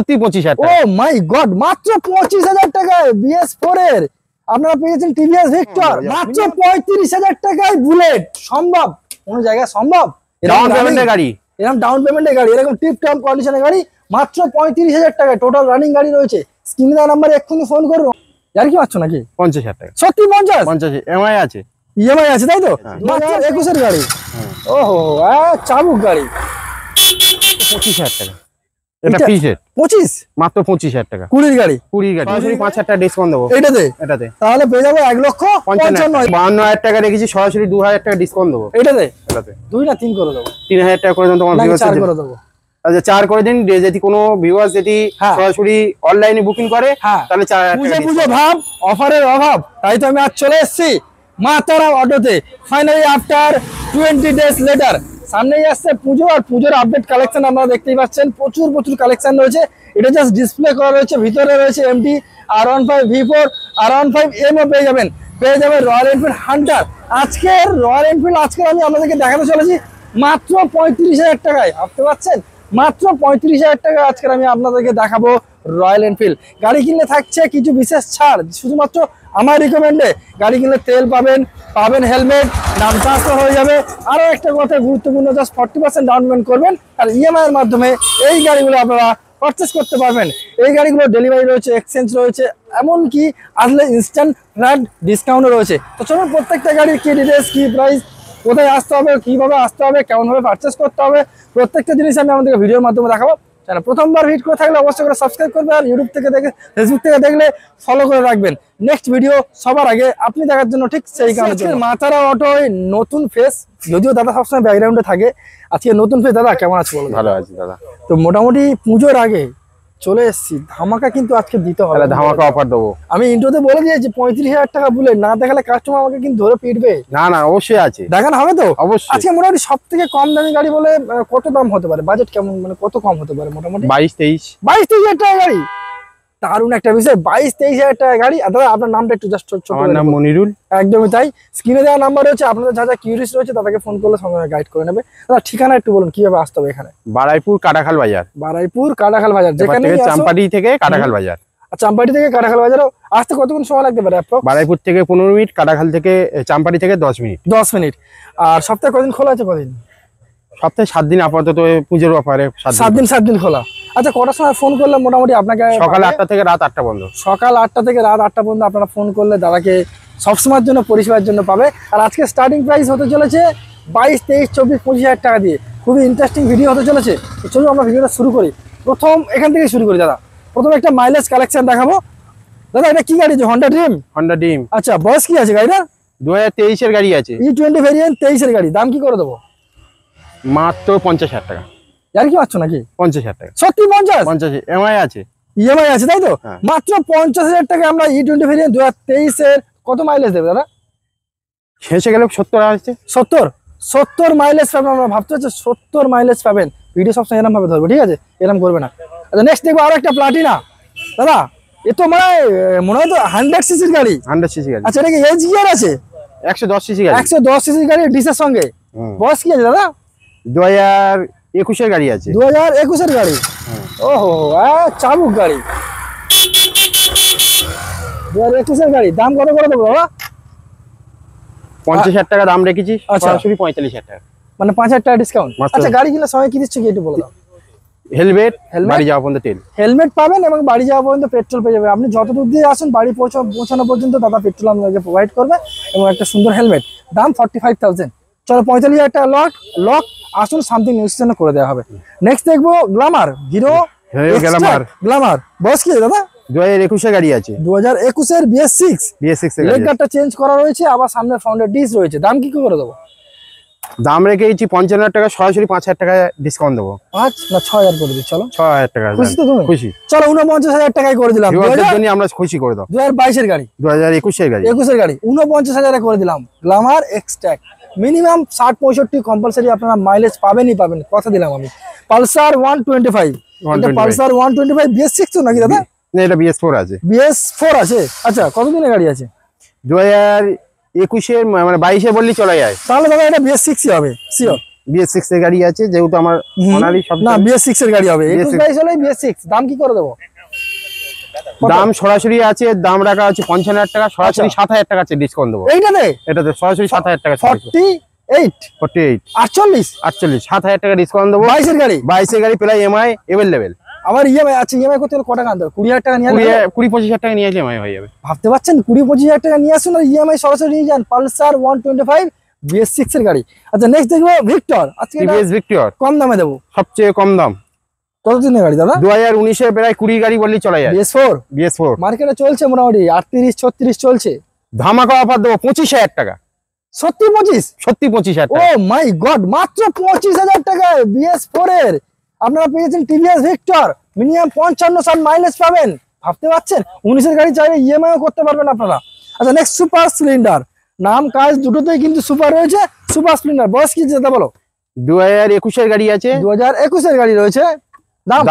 সত্যি 25,000 ও মাই গড, মাত্র 25,000 টাকায় BS4 এর আপনারা পেয়েছেন টিভিএস ভিক্টর। মাত্র 35,000 টাকায় বুলেট। সম্ভব? কোন জায়গায় সম্ভব? ডাউন পেমেন্টের গাড়ি, এরকম ডাউন পেমেন্টের গাড়ি, এরকম টিপ টপ কন্ডিশনের গাড়ি মাত্র 35,000 টাকায় টোটাল রানিং গাড়ি রয়েছে। স্ক্রিনে দেওয়া নাম্বারে এক্ষুনি ফোন করুন। আর কি পাচ্ছ নাকি? 50,000 টাকা। সত্যি 50? 50 এমআই আছে, ইএমআই আছে তাই তো? মাত্র 21 এর গাড়ি। ওহো, চাবুক গাড়ি। 25,000 টাকা। এটা পিসেট 25, মাত্র 25,000 টাকা। 20 গাড়ি, 20 গাড়ি, সরাসরি 5,000 টাকা ডিসকাউন্ট দেবো এটাতে। তাহলে পেয়ে যাবো 1,55,000। 52,000 টাকা রেখেছি, সরাসরি 2,000 টাকা ডিসকাউন্ট দেবো এটাতে। 2 না 3 করে দেবো, 3,000 টাকা করে দেন তোমার ভিউয়ার্স। 4 করে দেবো। আচ্ছা 4 করে দিন। যদি কোনো ভিউয়ার্স যদি সরাসরি অনলাইনে বুকিং করে তাহলে 4,000 টাকা। পুজো ভাব, অফারের অভাব, তাই তো আমি আজ চলে এসেছি মা তারা অটোতে। ফাইনালি আফটার 20 ডেজ লেটার সামনেই আসছে পুজো, আর পুজোর আপডেট কালেকশন আপনারা দেখতেই পাচ্ছেন। প্রচুর কালেকশন রয়েছে। এটা জাস্ট ডিসপ্লে করা রয়েছে, ভিতরে রয়েছে MT R15 V4, R15 M ও পেয়ে যাবেন রয়্যাল এনফিল্ড হান্টার। আজকের রয়্যাল এনফিল্ড আমি আপনাদেরকে দেখাতে চলেছি মাত্র 35,000 টাকায়। ভাবতে পারছেন? মাত্র 35,000 টাকা আজকের আমি আপনাদেরকে দেখাবো রয়্যাল এনফিল্ড। গাড়ি কিনলে থাকছে কিছু বিশেষ ছাড়, শুধুমাত্র আমার রিকমেন্ডে। গাড়ি কিনলে তেল পাবেন হেলমেট, নাম ট্রান্সফার হয়ে যাবে। আরো একটা কথা গুরুত্বপূর্ণ, জাস্ট 40% ডাউন পেমেন্ট করবেন আর ইএমআই এর মাধ্যমে এই গাড়িগুলো আপনারা পারচেস করতে পারবেন। এই গাড়িগুলো ডেলিভারি রয়েছে, এক্সচেঞ্জ রয়েছে, এমনকি আসলে ইনস্ট্যান্ট ফ্ল্যাট ডিসকাউন্টও রয়েছে। তো চলুন প্রত্যেকটা গাড়ির কি ডিটেলস, কি প্রাইস, কোথায় আসতে হবে, কিভাবে আসতে হবে, কেমনভাবে পারচেস করতে হবে, প্রত্যেকটা জিনিস আমি আমাদেরকে ভিডিওর মাধ্যমে দেখাবো। চ্যানেল প্রথমবার ভিজিট করে থাকলে অবশ্যই করে সাবস্ক্রাইব করবেন, আর ইউটিউব থেকে দেখে, ফেসবুক থেকে দেখলে ফলো করে রাখবেন। নেক্সট ভিডিও সবার আগে আপনি দেখার জন্য, ঠিক সেই কারণে। মা তারা অটোয় নতুন ফেস, যদিও দাদা সবসময় ব্যাকগ্রাউন্ডে থাকে, আজকে নতুন ফেস। দাদা কেমন আছে বলো? ভালো আছি দাদা। তো মোটামুটি পুজোর আগে চলে এসেছি, ধামাকা কিন্তু আজকে দিতে হবে। ধামাকা অফার দেবো। আমি ইন্ট্রোতে বলে দিয়েছি 35,000 টাকা বুলেট না দেখালে কাস্টমার আমাকে কিন্তু ধরে পিটবে। না অবশ্যই আছে, দেখানো হবে তো অবশ্যই। আজকে মোটামুটি সব থেকে কম দামি গাড়ি বলে কত দাম হতে পারে? বাজেট কেমন, মানে কত কম হতে পারে? মোটামুটি 22-23,000 টাকা গাড়ি। দারুণ একটা বিষয়, 22-23,000 টাকা গাড়ি। আর দাদা আপনার নামটা একটু জাস্ট ছোট। আমার নাম মনিরুল। একদমই তাই। স্ক্রিনে দেওয়া নাম্বার রয়েছে, আপনাদের যা কিউরিয়াস রয়েছে তাদেরকে ফোন করলে সঙ্গে গাইড করে নেবে। দাদা ঠিকানা একটু বলুন, কিভাবে আসতে হবে এখানে? বারাইপুর কাটাখাল বাজার। যেখানে চাম্পাটি থেকে কাটাখাল বাজার। চাম্পাটি থেকে কাটাখাল বাজারও আসতে কতক্ষণ সময় লাগতে পারে? বারাইপুর থেকে 15 মিনিট, কাটাখাল থেকে চাম্পাটি থেকে 10 মিনিট। 10 মিনিট। আর সপ্তাহে কদিন খোলা আছে? কদিন? সপ্তাহে 7 দিন, আপাতত পুজোর অফারে 7 দিন খোলা। আচ্ছা কটার সময় ফোন করলে মোটামুটি আপনাকে? সকাল 8টা থেকে রাত 8টা পর্যন্ত। সকাল 8টা থেকে রাত 8টা পর্যন্ত আপনারা ফোন করলে দাদাকে সবসময়ের জন্য, পরিষেবার জন্য পাবে। আর আজকে স্টার্টিং প্রাইস হতে চলেছে 22, 23, 24, 25,000 টাকা দিয়ে। খুবই ইন্টারেস্টিং ভিডিও হতে চলেছে। তো চলুন আমরা ভিডিওটা শুরু করি। প্রথম এখান থেকে শুরু করি দাদা। প্রথমে একটা মাইলেজ কালেকশন দেখাবো। দাদা এটা কি গাড়ি? Honda dream. আচ্ছা বয়স কি আছে গাড়িটা? 2023 এর গাড়ি আছে, E20 ভেরিয়েন্ট, 23 এর গাড়ি। দাম কি করে দেবো? মাত্র 50,000 টাকা। আর কি পাচ্ছ নাকি? 50,000 টাকা। সত্যি 50? 50 এমআই আছে, ইএমআই আছে তাই তো? মাত্র 50,000 টাকা আমরা E20 ভেরিয়েন্ট 2023 এর। কত মাইলেজ দেবে দাদা? শেষে গেলে 70 আছে। 70 মাইলেজ পাবেন। আমরা ভাবতে হচ্ছে 70 মাইলেজ পাবেন। ভিডিও সবসময় এরকম ভাবে ধরবো, ঠিক আছে? এরকম করবে না। আচ্ছা নেক্সট দেখবো আরো একটা প্লাটিনা। দাদা এ তো মনে হয় তো 100 সিসির গাড়ি। 100 সিসি গাড়ি। আচ্ছা এটা কি এজ গিয়ার আছে? 110 সিসি গাড়ি। 110 সিসির গাড়ি ডিসের সঙ্গে। বয়স কি আছে দাদা? 2021 এর গাড়ি আছে। 2021 এর গাড়ি। ওহো, চাবুক গাড়ি। 2021 এর গাড়ি। দাম কত করে দেবো দাদা? 50,000 টাকা দাম রেখেছি, সরাসরি 45,000 টাকা। মানে 5,000 টাকা ডিসকাউন্ট। আচ্ছা গাড়ি কিনলে সঙ্গে কি দিচ্ছ কি একটু বলে দাও? হেলমেট, বাড়ি যাওয়া পর্যন্ত তেল। হেলমেট পাবেন এবং বাড়ি যাওয়া পর্যন্ত পেট্রোল পেয়ে যাবেন। আপনি যত দূর দিয়ে আসুন বাড়ি পৌঁছানো পর্যন্ত দাদা পেট্রোল আপনাকে প্রোভাইড করবে এবং একটা সুন্দর হেলমেট। দাম 45,000। চলো 45,000 টাকা লক। আসুন সামথিং নিউট্রিশন করে দেওয়া হবে। নেক্সট দেখবো গ্ল্যামার, হিরো গ্ল্যামার। বয়স কি দাদা? 2021 এর গাড়ি আছে। 2021 এর BS6 এর গাড়ি। লেগ চেঞ্জ করা রয়েছে, আবার সামনে ফ্রন্টের ডিস রয়েছে। দাম কি করে দেবো? দাম রেখেছি 55,000 টাকা, সরাসরি 5,000 টাকা ডিসকাউন্ট দেবো। 5 না 6,000 করে দিই। চলো 6,000 টাকা। খুশি তো তুমি? খুশি। চলো 49,000 টাকায় করে দিলাম। আমরা খুশি করে দাও। 2022 এর গাড়ি, 2021 এর গাড়ি। 49,000 করে দিলাম। গ্ল্যামার এক্সট্যাক মিনিমাম 60-65 কম্পালসারি আপনারা মাইলেজ পাবেনই পাবেন, কথা দিলাম আমি। পালসার 125, পালসার 125 BS6 তো নাকি দাদা? না এটা BS4 আছে। BS4 আছে। আচ্ছা কতদিনের গাড়ি আছে? 2021 এর মানে 22 এ বললি চলে যায়। তাহলে দাদা এটা BS6 হবে শিওর। BS6 এর গাড়ি আছে, যেহেতু আমার অনারই সব। না BS6 এর গাড়ি হবে, 21 22 হলে BS6। দাম কি করে দেবো? দাম সরাসরি আছে, দাম রাখা আছে 55,000 টাকা, সরাসরি 7,000 টাকা আছে ডিসকাউন্ট দেবো। এটাতে সরাসরি 7,000 টাকা। 48 48 7,000 টাকা ডিসকাউন্ট দেবো। 22 এর গাড়ি, 22 এর গাড়ি প্রায় EMI अवेलेबल। আমার ইএমআই আছে, ইএমআই করতে হলে কত টাকা আনতে হবে? 20,000 টাকা নিয়ে 20-25,000 টাকা নিয়ে আসলে EMI হয়ে যাবে। ভাবতে পারছেন, 20-25,000 টাকা নিয়ে আসুন আর ইএমআই সরাসরি নিয়ে যান। পালসার 125 BS6 এর গাড়ি। আচ্ছা নেক্সট দেখবো ভিক্টর। আজকে TVS ভিক্টর কম দামে দেবো, সবচেয়ে কম দাম। কত দিনের গাড়ি দাদা? 2019 এর প্রায় 20 গাড়ি বললেই চলে যায়। BS4 মার্কেটে চলছে মোটামুটি 38-36 চলছে। ধামাকা অফার দেবো 25,000 টাকা। সত্যি 25? সত্যি 25,000 ও টাকা। মাই গড, মাত্র 25,000 টাকায় BS4 এর আপনারা পেয়েছেন TVS ভিক্টর। মিনিমাম 55-60 মাইলেজ পাবেন। ভাবতে পারছেন, 19 এর গাড়ি চাইলে ইএমআই করতে পারবেন আপনারা। আচ্ছা নেক্সট সুপার স্প্লেন্ডার, নাম কাজ দুটোতেই কিন্তু সুপার রয়েছে। সুপার স্প্লেন্ডার বয়স কি যেতে বলো? 2021 এর গাড়ি আছে। 2021 এর গাড়ি রয়েছে।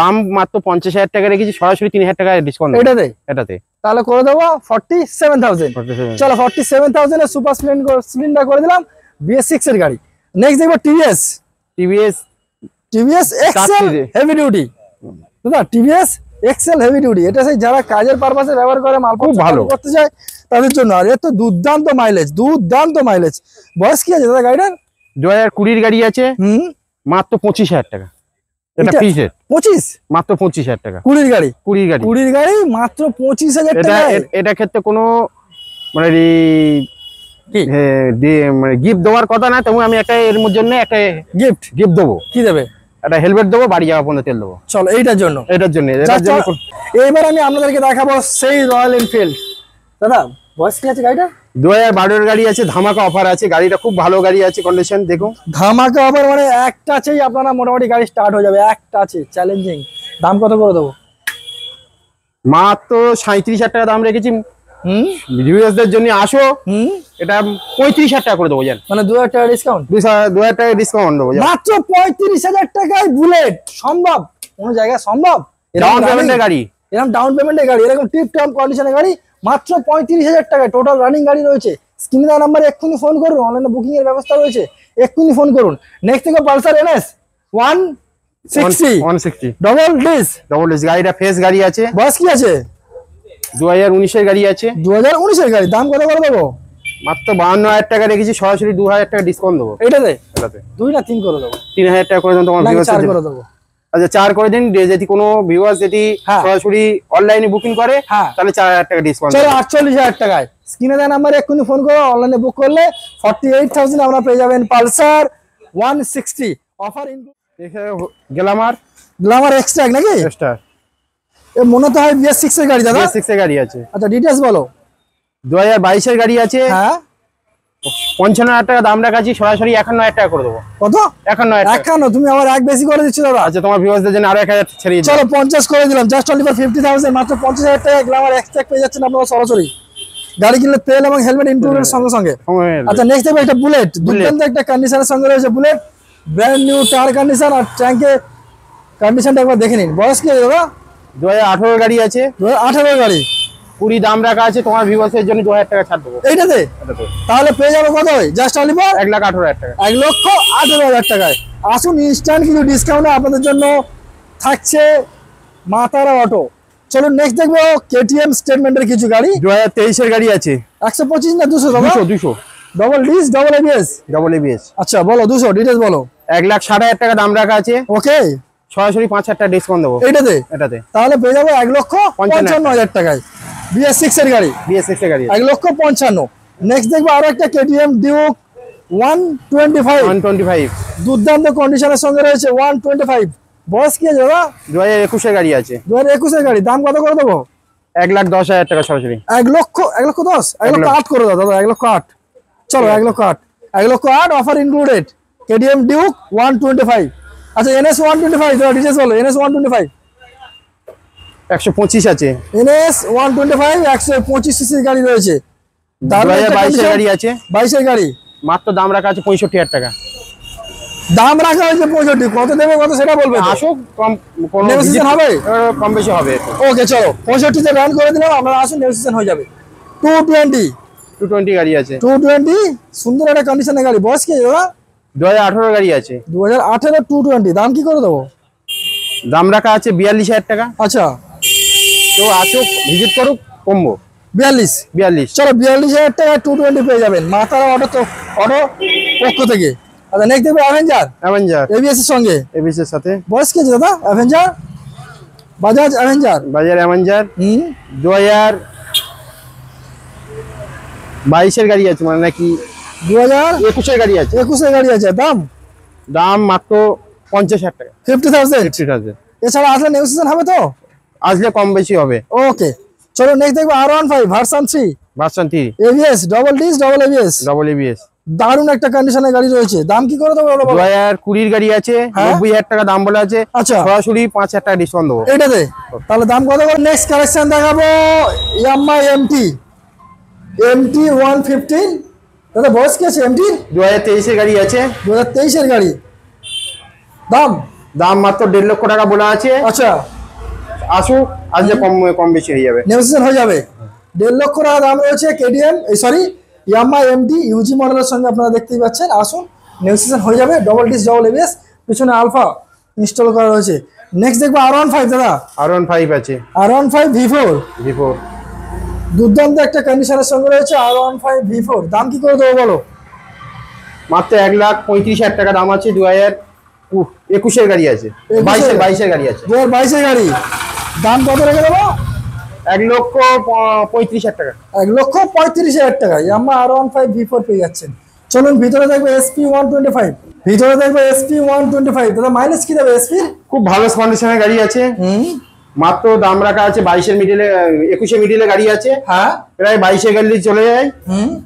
দাম মাত্র 50,000 টাকা রেখেছি, সরাসরি 3,000 টাকা ডিসকাউন্ট এটাতে তাহলে করে দেবো 47,000। চলো 47,000 এর সুপার স্প্লেন্ডার করে দিলাম, BS6 এর গাড়ি। নেক্সট দেখবো TVS এক্সেল হেভি ডিউটি। দাদা TVS এক্সেল হেভি ডিউটি, এটা সেই যারা কাজের পারপাসে ব্যবহার করে, মাল খুব ভালো করতে চায় তাদের জন্য। আর এত দুর্দান্ত মাইলেজ। বয়স কি আছে দাদা গাড়িটার? 2020 এর গাড়ি আছে। মাত্র 25,000 টাকা। এটা ফিক্সড 25, মাত্র 25,000 টাকা। 20 গাড়ি মাত্র 25,000 টাকা। এটা ক্ষেত্রে কোনো মানে গিফট দেওয়ার কথা না, তবু আমি একটা এর জন্য একটা গিফট দেবো। কি দেবে? একটা হেলমেট দেবো, বাড়ি যাওয়া পর্যন্ত তেল দেবো। চলো এটার জন্য এবার আমি আপনাদেরকে দেখাবো সেই রয়্যাল এনফিল্ড। দাদা বয়স কি আছে গাড়িটা? 2012 এর গাড়ি আছে, ধামাকা অফার আছে। গাড়িটা খুব ভালো গাড়ি আছে, কন্ডিশন দেখুন। ধামাকা অফার মানে একটা আছেই আপনারা মোটামুটি গাড়ি স্টার্ট হয়ে যাবে, একটা আছে চ্যালেঞ্জিং। দাম কত করে দেবো? মাত্র 37,000 টাকা দাম রেখেছি। ভিউয়ারদের জন্য আসো, এটা 35,000 টাকা করে দেবো জান। মানে 2,000 টাকা ডিসকাউন্ট, 2,000 টাকা ডিসকাউন্ট দেবো মাত্র 35,000 টাকায় বুলেট। সম্ভব? কোন জায়গায় সম্ভব? ডাউন পেমেন্টের গাড়ি, এরকম ডাউন পেমেন্টের গাড়ি, এরকম টিপ টপ কন্ডিশনের গাড়ি মাত্র 35,000 টাকায় টোটাল রানিং গাড়ি রয়েছে। স্ক্রিনে দেওয়া নাম্বারে এক্ষুনি ফোন করুন, অনলাইনে বুকিং এর ব্যবস্থা রয়েছে, এক্ষুনি ফোন করুন। নেক্সট থেকে পালসার NS 160 ডবল ডিস গাড়িটা ফ্রেশ গাড়ি আছে। বয়স কি আছে? 2019 এর গাড়ি আছে। 2019 এর গাড়ি, দাম কত করে দেবো? মাত্র 52,000 টাকা রেখেছি, সরাসরি 2,000 টাকা ডিসকাউন্ট দেবো। এটাতে 2 না 3 করে দেবো? 3,000 টাকা করে দেন তোমার ভিউয়ার্স। 4 করে দেবো। আচ্ছা 4 করে দিন। যদি কোনো ভিউয়ার্স যদি সরাসরি অনলাইনে বুকিং করে তাহলে 4,000 টাকা ডিসকাউন্ট। চলো 48,000 টাকায়। স্ক্রিনে দেওয়া নাম্বারে এক্ষুনি ফোন করো, অনলাইনে বুক করলে 48,000 আমরা পেয়ে যাবেন Pulsar 160 offer include. Glamour extra নাকি? এক্সট্রা এ মনে তো হয় BS6 এর গাড়ি দাদা। BS6 এর গাড়ি আছে। আচ্ছা ডিটেইলস বলো। 2022 এর গাড়ি আছে। 55,000 টাকা দাম রাখাছি, সরাসরি 51,000 টাকা করে দেবো। কত? 51,000। তুমি আবার এক বেশি করে দিচ্ছ দাদা। আচ্ছা তোমার ভিউয়ারদের জন্য আরো 1,000 ছেড়ে চলো 50 করে দিলাম। জাস্ট অনলি ফর 50,000, মাত্র 50,000 টাকা গ্ল্যামার এক্সট্রা পেয়ে যাচ্ছেন আপনারা সরাসরি। গাড়ি কিনলে তেল এবং হেলমেট ইনক্লুডেড সঙ্গে। আচ্ছা নেক্সট দেখো একটা বুলেট, দুর্দান্ত একটা কন্ডিশনের সঙ্গে রয়েছে bullet, brand new tyre condition আর ট্যাঙ্কে কন্ডিশনটা একবার দেখে নিন। বয়স কি দাদা? 2018 গাড়ি আছে। 2018 গাড়ি 20 দাম রাখা আছে, তোমার ভিউয়ার্সের জন্য 2,000 টাকা ছাড় দেবো। এইটাতে তাহলে পেয়ে যাবো কত? জাস্ট অনলি ফর 1,18,000 টাকা। 1,18,000 টাকায় আসুন, ইনস্ট্যান্ট কিছু ডিসকাউন্টে আপনাদের জন্য থাকছে মা তারা অটো। চলুন নেক্সট দেখবো KTM স্টেটমেন্টের কিছু গাড়ি। 2023 এর গাড়ি আছে। 125 না 200 দাদা? 200 ডবল ডিস ডবল ABS। আচ্ছা বলো 200 ডিটেইলস বলো। 1,60,000 টাকা দাম রাখা আছে। ওকে সরাসরি 5,000 টাকা ডিসকাউন্ট দেবো এটাতে তাহলে পেয়ে যাবো 1,55,000 টাকায়। BS6 এর গাড়ি। 1,55,000। নেক্সট দেখবো আরো একটা KTM ডিউক 125 দুর্দান্ত কন্ডিশনের সঙ্গে রয়েছে 125। বয়স কি আছে দাদা? 2021 এর গাড়ি আছে। 2021 এর গাড়ি, দাম কত করে দেবো? 1,10,000 টাকা সরাসরি। 1,10,000 1,08,000 করে দাও দাদা। 1,08,000 চলো 1,08,000 1,08,000 অফার ইনক্লুডেড। KTM Duke 125। আচ্ছা NS 125 দাদা ডিটেইলস বলো। NS 125 125 আছে। NS 125 125 সিসির গাড়ি রয়েছে। 2022 এর গাড়ি আছে। 22 এর গাড়ি, মাত্র দাম রাখা আছে 65,000 টাকা। দাম রাখা হয়েছে 65। কত দেবে কত সেটা বলবে। আসো কম কোন নেগোসিয়েশন হবে, কম বেশি হবে। ওকে চলো 65 তে রান করে দিলাম, আপনারা আসুন নেগোসিয়েশন হয়ে যাবে। 220 গাড়ি আছে। 220 সুন্দর একটা কন্ডিশনের গাড়ি। বয়স কি দাদা? 2018 গাড়ি আছে। 2018 220, দাম কি করে দেবো? দাম রাখা আছে 42,000 টাকা। আচ্ছা, তো আসুক, ভিজিট করুক, কমবো। 42। চলো 42,000 টাকা 220 পেয়ে যাবেন মাতারা অটো পক্ষ থেকে। আচ্ছা, নেক্সট দেখবো অ্যাভেঞ্জার এবিএস এর সঙ্গে। এবিএস এর সাথে। বয়স কি আছে দাদা? অ্যাভেঞ্জার, বাজাজ অ্যাভেঞ্জার 2022 এর গাড়ি আছে, মানে নাকি 2021 এর গাড়ি আছে। 21 এর গাড়ি আছে। দাম মাত্র 50,000 টাকা। 50,000। এছাড়া আসলে নেগোসিয়েশন হবে তো? আসলে কম বেশি হবে। ওকে, চলো নেক্সট দেখবো R15 version 3 ABS, double ABS. দারুণ একটা কন্ডিশনের গাড়ি রয়েছে। দাম কি করে দেবো? 2020 গাড়ি আছে, 90,000 টাকা দাম বলা আছে। আচ্ছা, সরাসরি 5,000 টাকা ডিসকাউন্ট দেবো এটাতে। তাহলে দাম কত করে? নেক্সট কালেকশন দেখাবো ইয়ামাহা MT 115। দাদা বয়স কি আছে MT? 2023 এর গাড়ি আছে। 2023 এর গাড়ি। দাম মাত্র 1.5 লক্ষ টাকা বলা আছে। আচ্ছা, আসুক, আজকে কম বেশি হয়ে যাবে, নেগোসিয়েশন হয়ে যাবে। 1.5 লক্ষ টাকা দাম রয়েছে ইয়ামাহা MT ইউজি মডেলের সঙ্গে, আপনারা দেখতেই পাচ্ছেন। আসুন, নেগোসিয়েশন হয়ে যাবে। ডাবল এবিএস, পিছনে আলফা ইনস্টল করা রয়েছে। নেক্সট দেখবো R15 দাদা। R15 আছে। R15 V4 দুর্দান্ত একটা কন্ডিশনের সঙ্গে রয়েছে। R15 V4 দাম কি করে দেবো বলো? মাত্র 1,35,000 টাকা দাম আছে। 2021 এর গাড়ি আছে। 22 এর গাড়ি আছে। 2022 এর গাড়ি। দাম কত রেখে দেবো? 1,35,000 টাকা। 1,35,000 টাকা ইয়ামাহা R15 V4 পেয়ে যাচ্ছেন। চলুন ভিতরে দেখবো SP 125। দাদা মাইলেজ কি দেবে SP? খুব ভালো কন্ডিশনের গাড়ি আছে। মাত্র দাম রাখা আছে 22 এর মিডলে, 21 এর মিডলে গাড়ি আছে। হ্যাঁ, প্রায় 22 এর গাড়ি চলে যায়।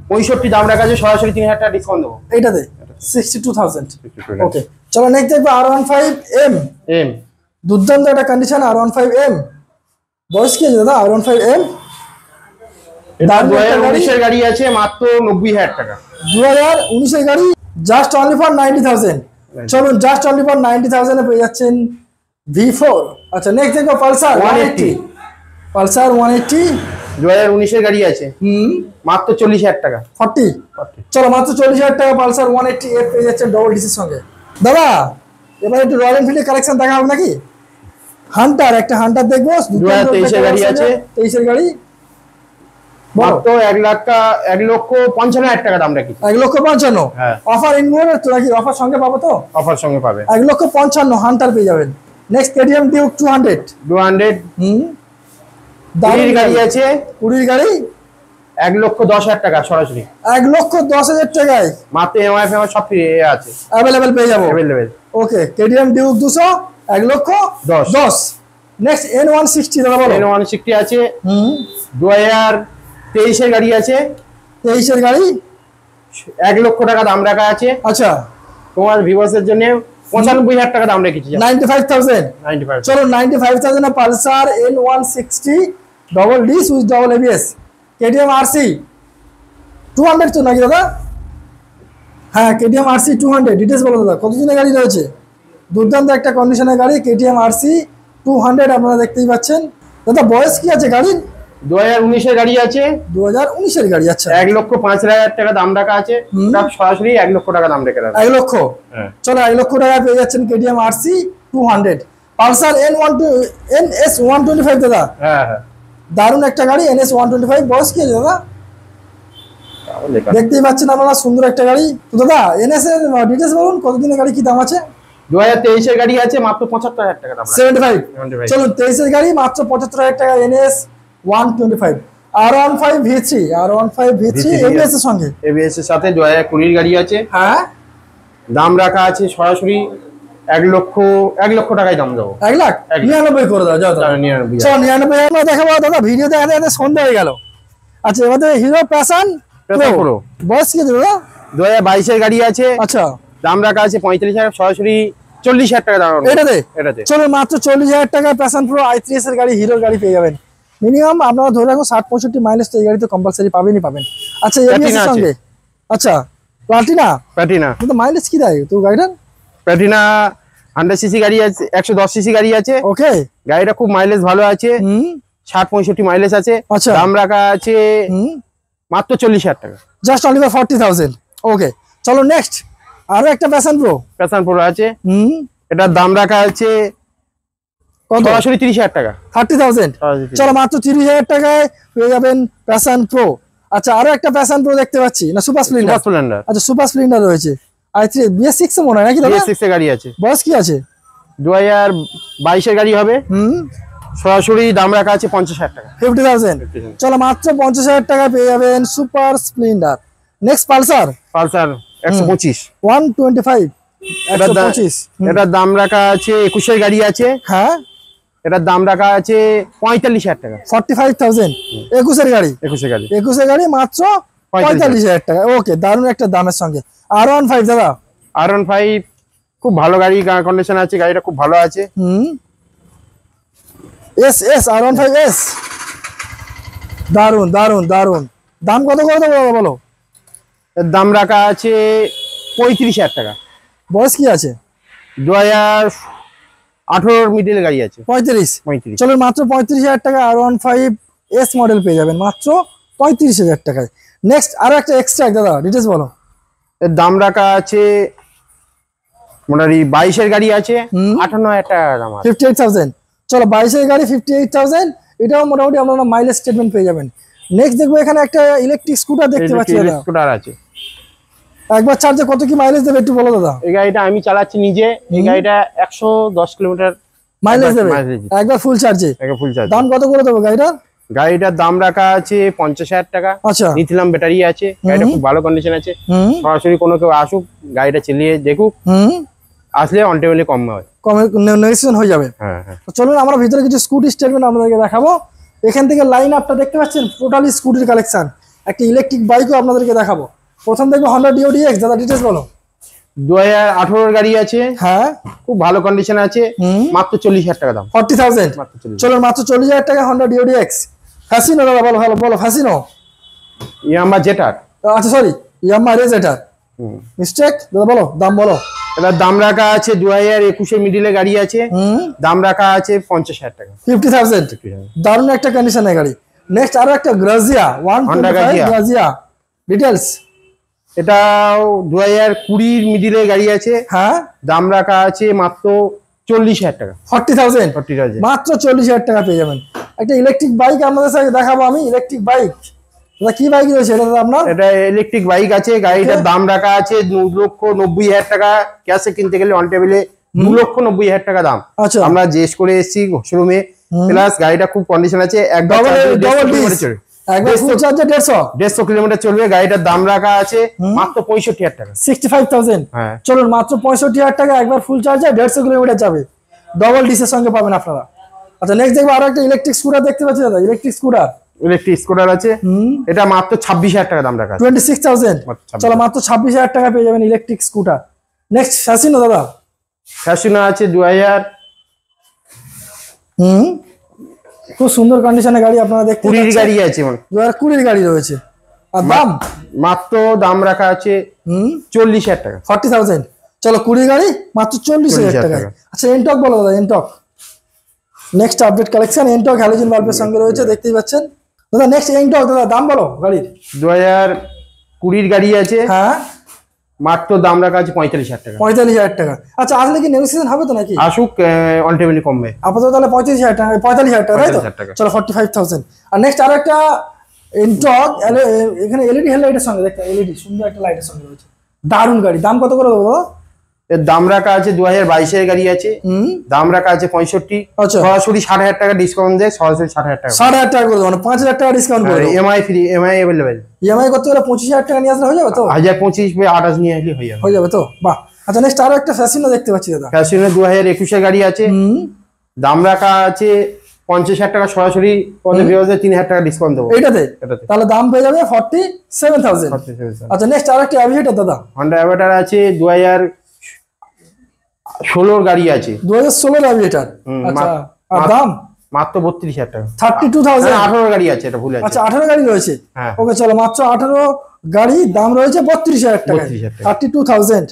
65 দাম রাখা আছে, সরাসরি 3,000 টাকা ডিসকাউন্ট দেবো এইটাতে। 62,000। ওকে, চলো নেক্সট দেখবো R15 M। দুর্দান্ত একটা কন্ডিশন R15 M। বয়স কি আছে দাদা R15 M? এটা 2019 এর গাড়ি আছে, মাত্র 90,000 টাকা। 2019 এর গাড়ি, জাস্ট অনলি ফর 90,000। চলুন, জাস্ট অনলি ফর 90,000 এ পেয়ে যাচ্ছেন V4। আচ্ছা, নেক্সট দেখবো পালসার 180। 2019 এর গাড়ি আছে, মাত্র 40,000 টাকা। 40। চলো, মাত্র 40,000 টাকা পালসার 180 এর পেয়ে যাচ্ছেন ডাবল ডিসির সঙ্গে। দাদা এবার একটু রয়্যাল এনফিল্ডের কালেকশন দেখা হবে নাকি? একটা হান্টার দেখবো। 2023 এর গাড়ি আছে। 23 এর গাড়ি, মাত্র 1,55,000 টাকা দাম রাখি। 1,55,000। অফার ইনক্লুডেড তো নাকি? অফার সঙ্গে পাবো তো? অফার সঙ্গে পাবে। 1,55,000 হান্টার পেয়ে যাবেন। Next KTM Duke 200। 20 গাড়ি আছে। 20 গাড়ি, 1,10,000 টাকা সরাসরি। 1,10,000 টাকায় মাত্র এমআইএফ সব ফ্রি আছে, অ্যাভেলেবেল পেয়ে যাবো। ওকে, KTM ডিউক 200, 1,10,000। নেক্সট N160 দাদা বলো। N160 আছে। 2023 এর গাড়ি আছে। 23 এর গাড়ি, 1 লক্ষ টাকা দাম রাখা আছে। আচ্ছা, তোমার ভিউয়ার্সের জন্য 95,000 টাকা দাম রেখেছি। 95,000। চলো 95,000 এ Pulsar N160 double disc with double ABS KTM RC 200 তো নাকি দাদা? হ্যাঁ, KTM RC 200। ডিটেলস বলো দাদা, কতদিনের গাড়ি রয়েছে? দুর্দান্ত একটা কন্ডিশনের গাড়ি KTM RC 200, আপনারা দেখতেই পাচ্ছেন। দাদা বয়স কি আছে গাড়ির? 2019 এর গাড়ি আছে। 2019 এর গাড়ি, আচ্ছা। 1,05,000 টাকা দাম রাখা আছে। সরাসরি 1 লক্ষ টাকা দাম রেখে দেবে। 1 লক্ষ। চলো 1 লক্ষ টাকা পেয়ে যাচ্ছেন KTM RC 200। পালসার NS 125 দাদা। হ্যাঁ, দারুণ একটা গাড়ি NS 125। বয়স কি আছে দাদা? দেখতেই পাচ্ছেন আপনারা, সুন্দর একটা গাড়ি। তো দাদা NS এর ডিটেলস বলুন, কতদিনের গাড়ি, কি দাম আছে? 2023 এর গাড়ি আছে, মাত্র 75,000 টাকা দাম। 75। চলুন 23 এর গাড়ি, মাত্র 75,000 টাকা NS 125। R15 V3 ABS এর সঙ্গে। ABS এর সাথে 2020 এর গাড়ি আছে। হ্যাঁ, দাম রাখা আছে সরাসরি 1 লক্ষ টাকায় দাম দেবো। 1,99,000 করে দাও, যাও। 99,000 দেখাবো দাদা। ভিডিও দেখাতে সন্ধ্যা হয়ে গেল। আচ্ছা, এবার হিরো প্যাশন প্রো। বয়স কি দাদা? 2022 এর গাড়ি আছে। আচ্ছা, দাম রাখা আছে 35,000, সরাসরি 40,000 টাকা দাম। এটাতে চলো, মাত্র 40,000 টাকা প্যাশন প্রো i3s এর গাড়ি, হিরোর গাড়ি পেয়ে যাবেন। মিনিমাম আপনারা ধরে রাখুন 60-65 মাইলেজ তো এই গাড়িতে কম্পালসারি পাবেন। আচ্ছা, এবিএস এর সঙ্গে। আচ্ছা, প্লাটিনা তো মাইলেজ কি দেয় তোর গাড়িটার? প্লাটিনা 100 সিসি গাড়ি আছে, 110 সিসি গাড়ি আছে। ওকে, গাড়িটা খুব মাইলেজ ভালো আছে। 60-65 মাইলেজ আছে। আচ্ছা, দাম রাখা আছে মাত্র 40,000 টাকা। Just only 40,000। ওকে, চলো নেক্সট আরো একটা প্যাশন প্রো আছে। এটার দাম রাখা আছে সরাসরি 30,000 টাকা। 30,000। চলো মাত্র 30,000 টাকায় পেয়ে যাবেন প্যাশন প্রো। আচ্ছা আরো একটা প্যাশন প্রো দেখতে পাচ্ছি, না সুপার স্প্লেন্ডার। আচ্ছা সুপার স্প্লেন্ডার রয়েছে। i3 BS6 এ মনে হয় নাকি দাদা? BS6 এর গাড়ি আছে। বয়স কি আছে? 2022 এর গাড়ি হবে। সরাসরি দাম রাখা আছে 50,000 টাকা। 50,000। চলো মাত্র 50,000 টাকা পেয়ে যাবেন সুপার স্প্লেন্ডার। Next Pulsar 125 125 125। এটার দাম রাখা আছে 21 এর গাড়ি আছে। হ্যাঁ এটার দাম রাখা আছে 45,000 টাকা। 45,000 21 এর গাড়ি। 21 এর গাড়ি মাত্র 45,000 টাকা। ওকে, দারুণ একটা দামের সঙ্গে। R15 দাদা। R15 খুব ভালো গাড়ি, কন্ডিশন আছে, গাড়িটা খুব ভালো আছে। R15 দারুণ দারুণ দারুণ। দাম কত করে দেবো বলো? এর দাম রাখা আছে 35,000 টাকা। বয়স কি আছে? 2018 মিডল গাড়ি আছে। 35। চলো মাত্র 35,000 টাকা R15 মডেল পেয়ে যাবেন মাত্র 35,000 টাকায়। নেক্সট আরো একটা এক্সট্রা দাদা, ডিটেইলস বলো। এর দাম রাখা আছে মোটামুটি 22 এর গাড়ি আছে 58,000 টাকা দাম আছে। 58,000। চলো 22 এর গাড়ি 58,000, এটাও মোটামুটি আপনারা মাইলেজ স্টেটমেন্ট পেয়ে যাবেন। নেক্সট দেখবো এখানে একটা ইলেকট্রিক স্কুটার দেখতে পাচ্ছি দাদা। স্কুটার আছে। একবার চার্জে কত কি মাইলেজ দেবে একটু বলো দাদা। এই গাড়িটা আমি চালাচ্ছি নিজে। এই গাড়িটা 110 কিলোমিটার মাইলেজ দেবে একবার ফুল চার্জে। দাম কত করে দেবো গাড়িটার? গাড়িটার দাম রাখা আছে 50,000 টাকা। আচ্ছা, নিথিলাম ব্যাটারি আছে, গাড়িটা খুব ভালো কন্ডিশন আছে। সরাসরি কোনো কেউ আসুক, গাড়িটা চালিয়ে দেখুক, আসলে অন টেবিলে কম হয়, নেগোসিয়েশন হয়ে যাবে। হ্যাঁ। চলুন আমরা ভিতরে কিছু স্কুটি স্টেটমেন্ট আপনাদেরকে দেখাবো। এখান থেকে লাইন আপটা দেখতে পাচ্ছেন, টোটালি স্কুটির কালেকশন। একটা ইলেকট্রিক বাইকও আপনাদেরকে দেখাবো। প্রথম দেখবো Honda Dio DX। দাদা ডিটেইলস বলো। 2018 গাড়ি আছে। হ্যাঁ, খুব ভালো কন্ডিশন আছে, মাত্র 40,000 টাকা দাম। 40,000। চলো মাত্র 40,000 টাকা Honda Dio DX। ফ্যাসিনো দাদা বলো, ভালো বলো ফ্যাসিনো। ইয়ামাহা জেটার। আচ্ছা সরি, ইয়ামাহা রেজেটার। মিস্টেক দাদা, বলো দাম বলো। এটার দাম রাখা আছে 2021 এর মিডিলে গাড়ি আছে। দাম রাখা আছে 50,000 টাকা। 50,000। দারুণ একটা কন্ডিশনের গাড়ি। নেক্সট আরো একটা গ্রাজিয়া 125 গ্রাজিয়া। ডিটেইলস। এটাও 2020 এর মিডিলে গাড়ি আছে। হ্যাঁ, দাম রাখা আছে মাত্র 40,000 টাকা। 40,000। মাত্র 40,000 টাকা পেয়ে যাবেন। একটা ইলেকট্রিক বাইক আমাদের সাথে দেখাবো আমি। ইলেকট্রিক বাইক দাদা, কি বাইক রয়েছে এটা আপনার? এটা ইলেকট্রিক বাইক আছে। গাড়িটার দাম রাখা আছে 2,90,000 টাকা। ক্যাশে কিনতে গেলে অন টেবিলে 2,90,000 টাকা দাম। আচ্ছা, আমরা জিজ্ঞেস করে এসেছি শোরুমে। প্লাস গাড়িটা খুব কন্ডিশন আছে। একবার ফুল চার্জে 150 কিলোমিটার চলবে। গাড়িটার দাম রাখা আছে মাত্র 65,000 টাকা। 65,000। হ্যাঁ, চলুন মাত্র 65,000 টাকা একবার ফুল চার্জে 150 কিলোমিটার যাবে। ডবল ডিসের সঙ্গে পাবেন আপনারা। আচ্ছা নেক্সট দেখবো আরো একটা ইলেকট্রিক স্কুটার দেখতে পাচ্ছি দাদা। ইলেকট্রিক স্কুটার আছে। এটা মাত্র 26,000 টাকা দাম রাখা আছে। 26,000। চলো মাত্র 26,000 টাকা পেয়ে যাবেন ইলেকট্রিক স্কুটার। নেক্সট ফ্যাসিনো দাদা। ফ্যাসিনো আছে 2000। খুব সুন্দর কন্ডিশনের গাড়ি আপনারা দেখতে পাচ্ছেন। 20 গাড়ি আছে, 2020 গাড়ি রয়েছে। আর দাম মাত্র দাম রাখা আছে 40,000 টাকা। 40,000। চলো 20 গাড়ি মাত্র 40,000 টাকা। আচ্ছা এনটক বলো দাদা, Ntorq. Next update collection Ntorq halogen বাল্বের সঙ্গে রয়েছে, দেখতেই পাচ্ছেন দাদা। নেক্সট এনটক দাদা, দাম বলো গাড়ির। 2020 গাড়ি আছে। হ্যাঁ, মাত্র দাম রাখা আছে 45,000 টাকা। 45,000 টাকা। আচ্ছা আসলে কি নেগোসিয়েশন হবে তো নাকি? আসুক, অন টেবিলে কমবে। আপাতত তাহলে 45,000 টাকা, 45,000 টাকা, তাই তো? চলো 45,000। আর নেক্সট আরো একটা এনটক, এখানে এলইডি হেডলাইটের সঙ্গে দেখতে, এলইডি সুন্দর একটা লাইটের সঙ্গে রয়েছে। দারুণ গাড়ি। দাম কত করে দেবো? এর দাম রাখা আছে 2022 এর গাড়ি আছে। দাম রাখা আছে 65। আচ্ছা, সরাসরি 60,000 টাকা ডিসকাউন্ট দেয়। সরাসরি 60,000 টাকা। 60,000 টাকা করে দেবো, মানে 5,000 টাকা ডিসকাউন্ট করে দেবো। MI free, MI available. EMI করতে গেলে 25,000 টাকা নিয়ে আসলে হয়ে যাবে তো? 1025 বা 28 নিয়ে আসলে হয়ে যাবে তো? বাহ। আচ্ছা নেক্সট আরো একটা ফ্যাসিনো দেখতে পাচ্ছি দাদা। ফ্যাসিনো 2021 এর গাড়ি আছে। দাম রাখা আছে 50,000 টাকা। সরাসরি 3,000 টাকা ডিসকাউন্ট দেবো এটাতে। তাহলে দাম পেয়ে যাবে 47,000। আচ্ছা নেক্সট আরো একটা অ্যাভিয়েটর দাদা। হন্ডা অ্যাভিয়েটর আছে 2016 গাড়ি আছে। 2016 অ্যাভিয়েটর। আচ্ছা, আর দাম মাত্র 32,000 টাকা। 32,000। 18 গাড়ি আছে, এটা ভুল আছে। আচ্ছা 18 গাড়ি রয়েছে। হ্যাঁ, ওকে চলো মাত্র 18 গাড়ি, দাম রয়েছে 32,000 টাকা। 32,000।